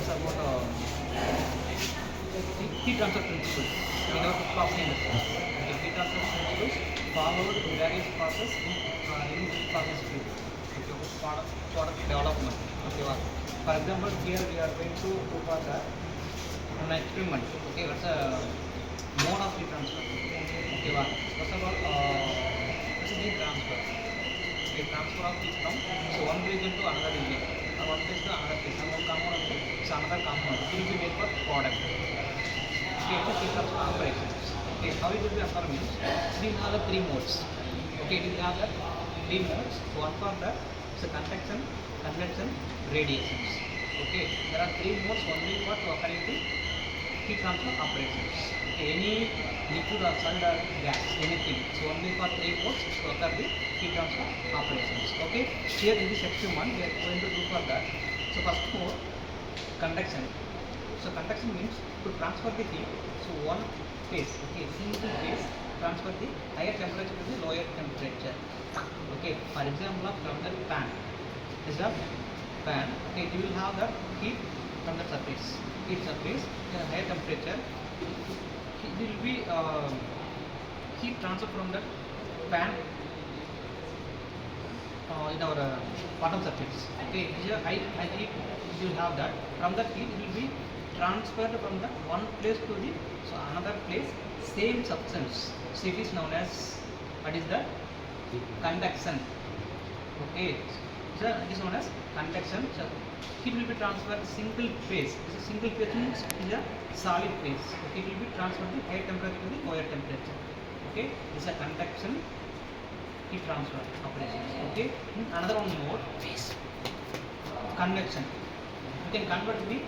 discuss about heat transfer principles in our processing method. Okay, heat transfer principles followed in various process in process field. Okay, product development. Okay, for example, here we are going to do for an experiment. Okay, what's a mode of heat transfer? Okay, first of all, this is heat transfer. Okay, transfer of heat from one region to another region, or one place to another place. Some component to another component. It will be made for product. Okay, it's a heat transfer operation. Okay, how it will be occur means we have the three modes. Okay, it will have the three modes. One for the convection, convection, radiations. Okay, there are three modes only for to occur in the heat transfer operations. Okay, any liquid or solid or gas, anything. So only for three modes to occur the heat transfer operations. Okay, here in this experiment we are going to do for that. So first mode, conduction. So conduction means to transfer the heat. So one phase, okay, single phase transfer the higher temperature to the lower temperature. Okay, for example, from the fan. This is a fan. Okay, you will have the heat from the surface. Heat surface at higher temperature. It will be heat transfer from the fan in our bottom surface. Okay, here high heat you will have that. From that heat it will be transferred from the one place to the another place, same substance. So it is known as what is the conduction. Okay, so it is known as conduction. So heat will be transferred single phase. This is single phase means it is a solid phase. Okay, it will be transferred to higher temperature to the lower temperature. Okay, this is a conduction heat transfer operations. Okay, another one more phase convection. You can convert the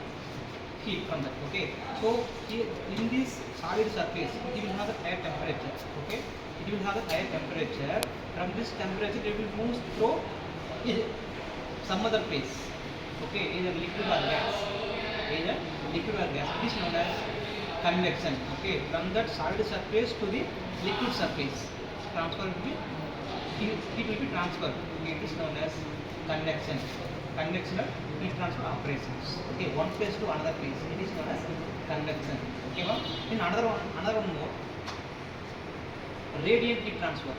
heat from that. Okay, so here in this solid surface it will have a higher temperature. Okay, it will have a higher temperature. From this temperature it will move through some other phase. Okay, either liquid or gas. Either liquid or gas. It is known as convection. Okay, from that solid surface to the liquid surface transfer will be it will be transferred. Okay, it is known as convection. Convectional heat transfer operations. Okay, one place to another place. It is known as convection. Okay, well, in another one more, radiant heat transfer.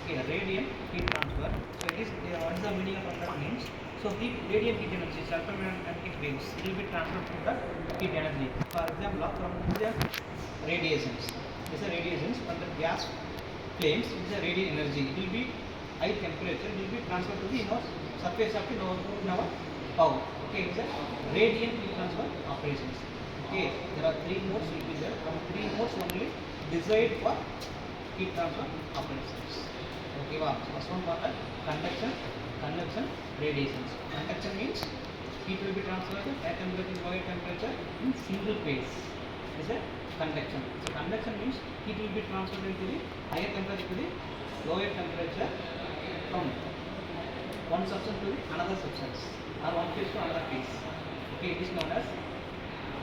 Okay, radiant heat transfer. So it is what is the meaning of that means? So radiant heat energy, electromagnetic waves, it will be transferred to the heat energy. For example, from the radiations. These are radiations from the gas flames. It is a radiant energy. It will be high temperature. It will be transferred to the surface of the our power. Okay, it's a radiant heat transfer operations. Okay, there are three modes will be there. From three modes only desired for heat transfer operations. Okay, wow. So first one for the conduction, convection, radiations. Conduction means heat will be transferred at higher temperature to lower temperature in single phase. This is a conduction. So conduction means heat will be transferred into the higher temperature to the lower temperature from one substance to another substance, or one phase to another phase. Okay, it is known as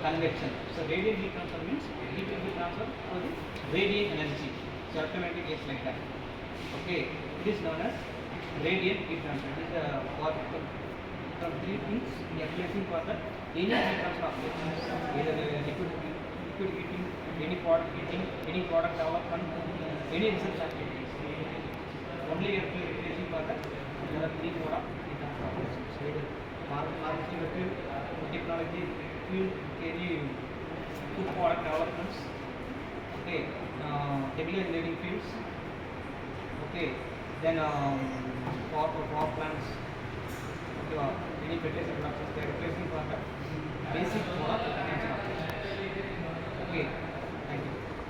convection. So radiant heat transfer means heat will be transferred to the radiant energy. So electromagnetic waves like that. Okay, it is known as radiant heat transfer. It is from three things we are placing for the any heat transfer operations. Either liquid heating, any product heating, any product development, any research activities. Only we are placing for that. There are three modes of heat transfer operations. Either pharmaceutical, technology, field, any food product developments. Okay, chemical engineering fields. Okay, then power plants. Okay, any fertilizer productions there.